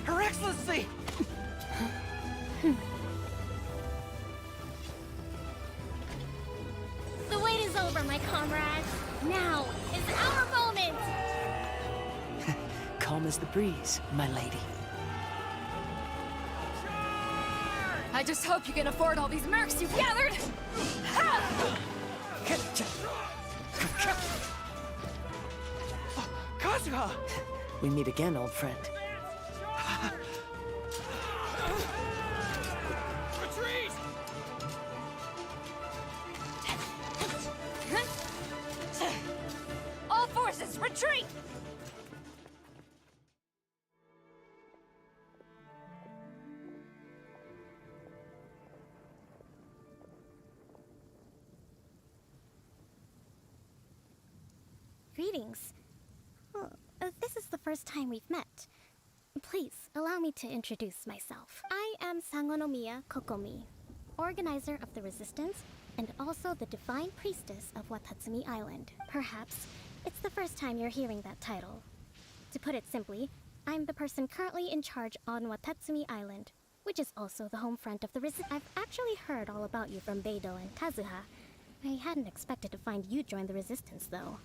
Her Excellency! The wait is over, my comrades. Now is our moment! Calm as the breeze, my lady. I just hope you can afford all these mercs you've gathered! Kazuha! We meet again, old friend. Retreat! All forces! Retreat! Greetings. Well, this is the first time we've met. Please, allow me to introduce myself. I am Sangonomiya Kokomi, organizer of the Resistance, and also the Divine Priestess of Watatsumi Island. Perhaps it's the first time you're hearing that title. To put it simply, I'm the person currently in charge on Watatsumi Island, which is also the home front of the Resistance. I've actually heard all about you from Beidou and Kazuha. I hadn't expected to find you join the Resistance, though.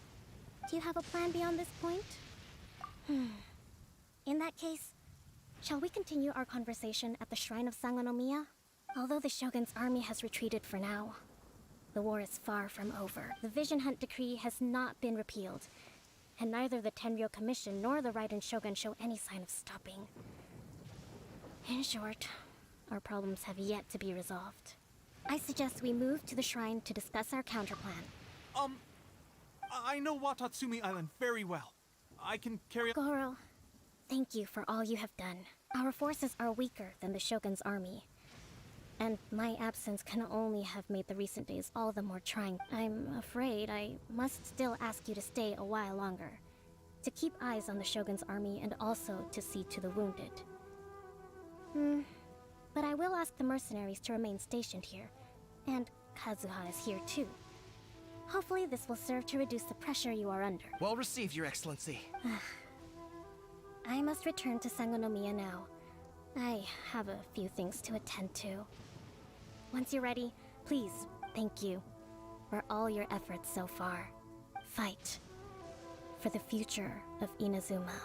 Do you have a plan beyond this point? In that case, shall we continue our conversation at the Shrine of Sangonomiya? Although the Shogun's army has retreated for now, the war is far from over. The Vision Hunt Decree has not been repealed, and neither the Tenryou Commission nor the Raiden Shogun show any sign of stopping. In short, our problems have yet to be resolved. I suggest we move to the shrine to discuss our counterplan. I know Watatsumi Island very well. I can carry— Goro, thank you for all you have done. Our forces are weaker than the Shogun's army, and my absence can only have made the recent days all the more trying. I'm afraid I must still ask you to stay a while longer, to keep eyes on the Shogun's army and also to see to the wounded. But I will ask the mercenaries to remain stationed here, and Kazuha is here too. Hopefully this will serve to reduce the pressure you are under. Well received, Your Excellency. I must return to Sangonomiya now. I have a few things to attend to. Once you're ready, please, thank you for all your efforts so far. Fight for the future of Inazuma.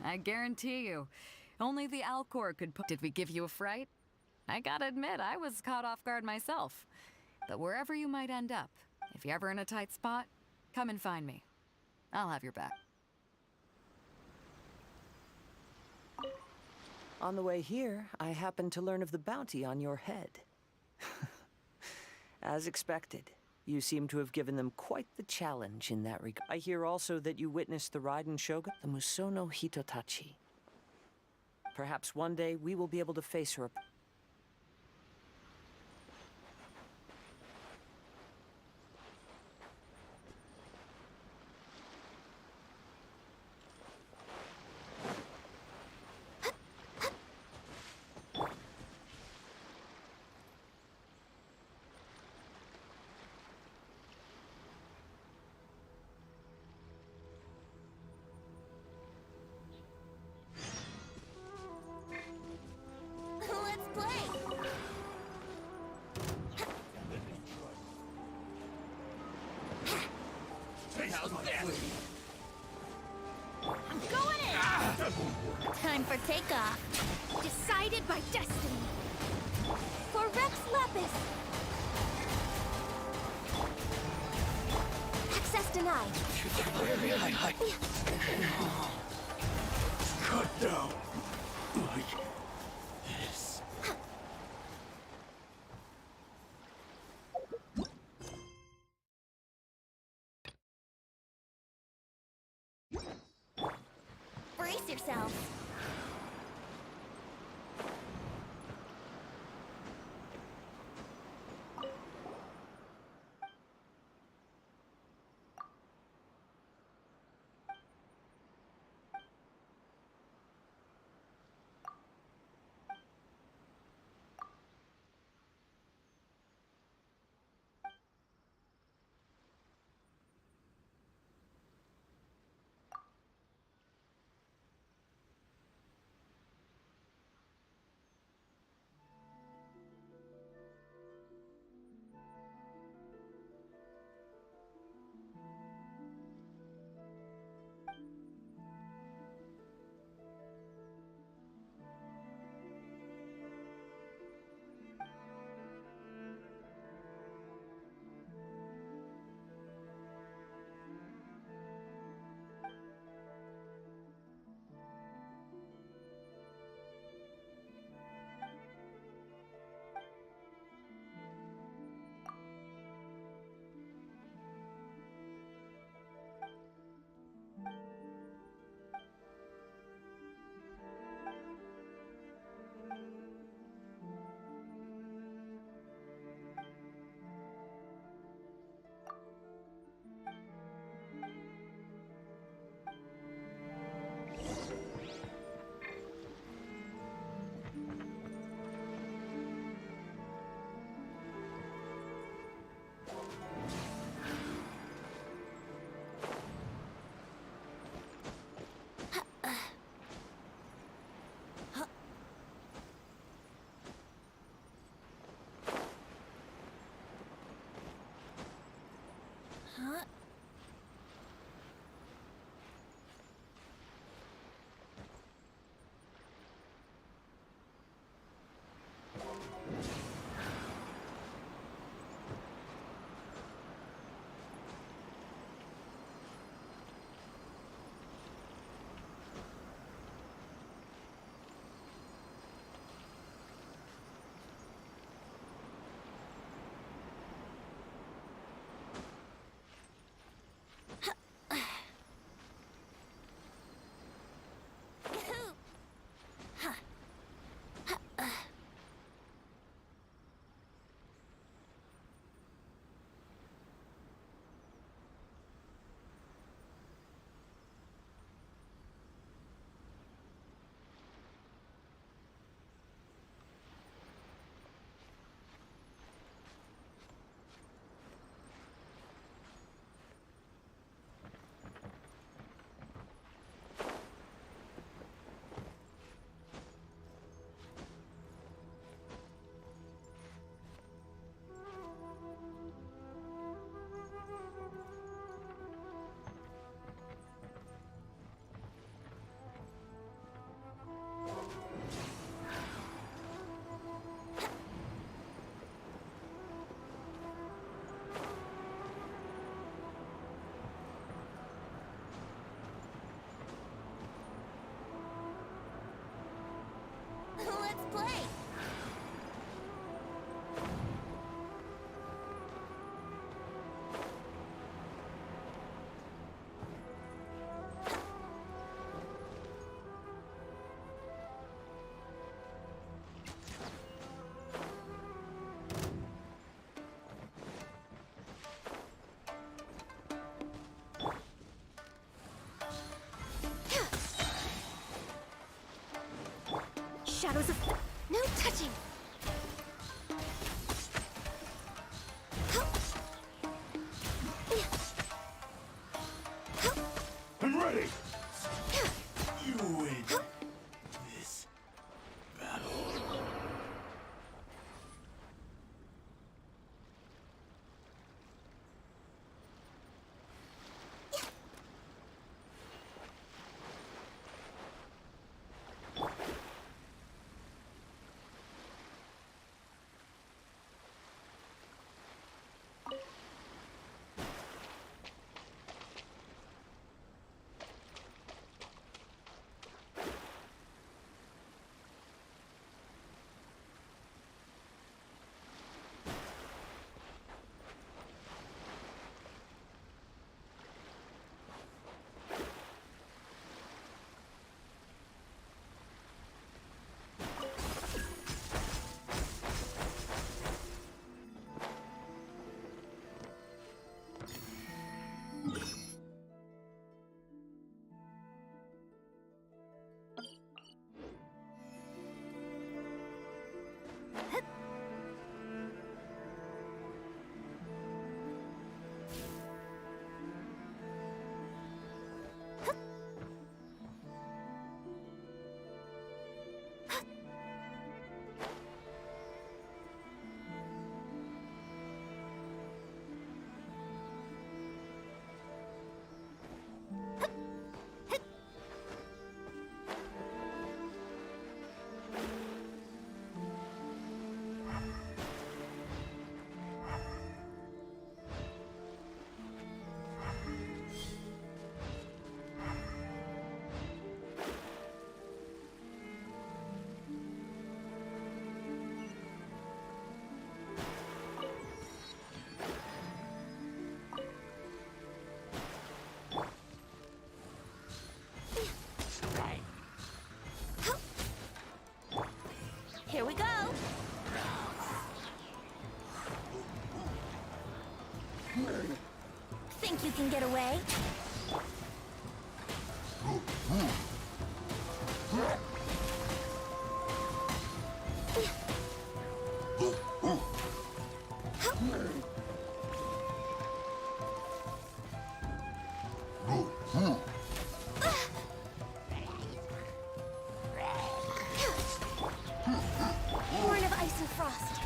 I guarantee you, only the Alcor could put— Did we give you a fright? I gotta admit, I was caught off guard myself. But wherever you might end up, if you're ever in a tight spot, come and find me. I'll have your back. On the way here, I happened to learn of the bounty on your head. As expected, you seem to have given them quite the challenge in that regard. I hear also that you witnessed the Raiden Shogun, the Musono Hitotachi. Perhaps one day we will be able to face her. Let's play! I'm going in! Time for takeoff. Decided by destiny. For Rex Lapis! Access denied. Cut down. Like this. Brace yourselves. play! Shadows of... No touching! I'm ready! You win this battle. Here we go! Think you can get away? Horn of Ice and Frost.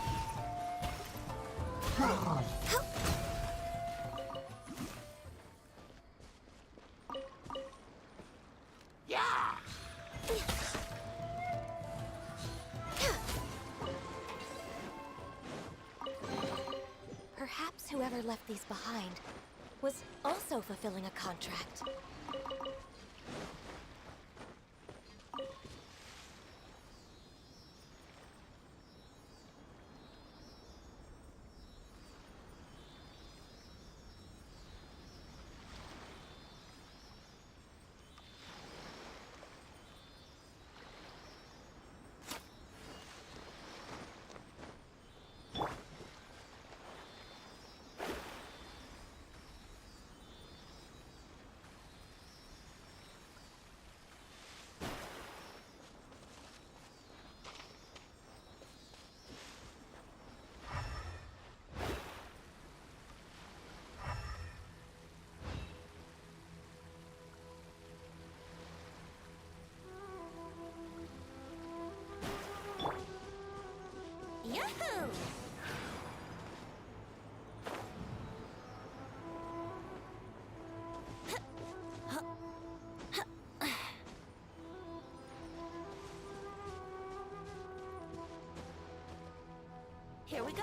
Perhaps whoever left these behind was also fulfilling a contract. Yahoo! Here we go!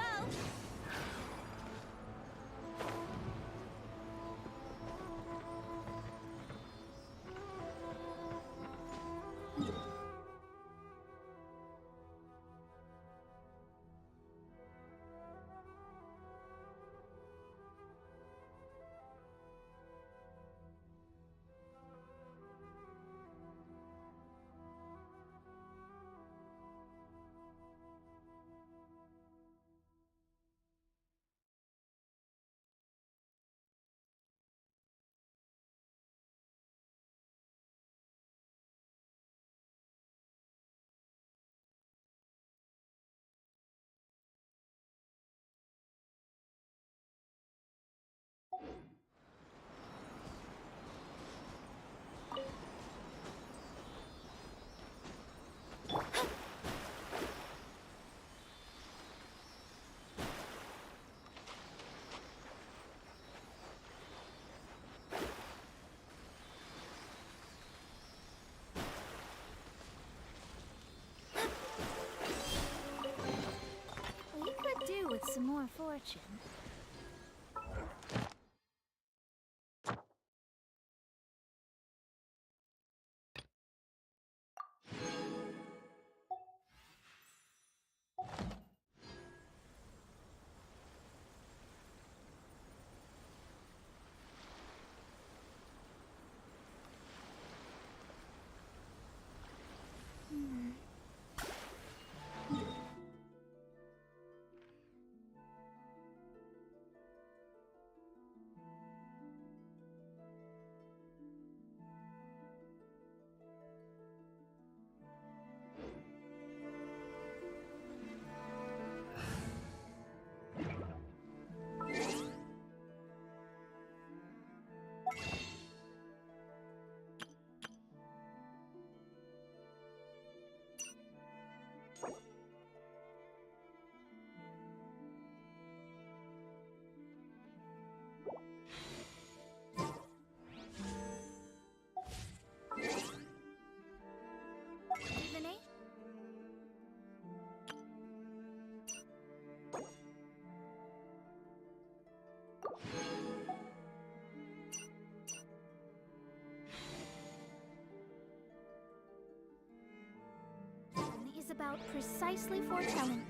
some more fortune. Is about precisely foretelling.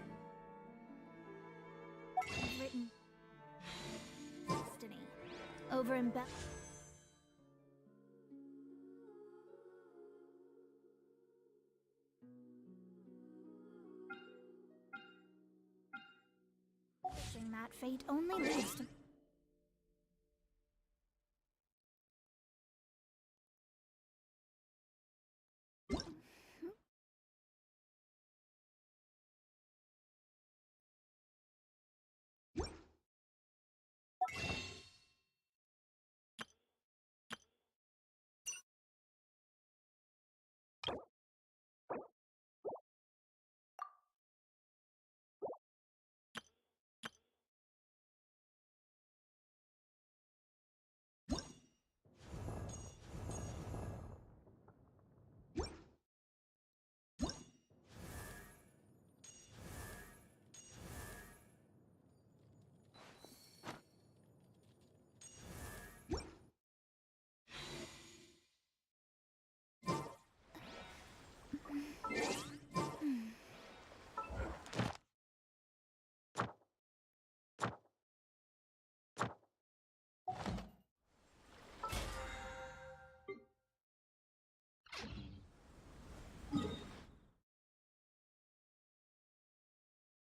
Written destiny over Wishing that fate only leads to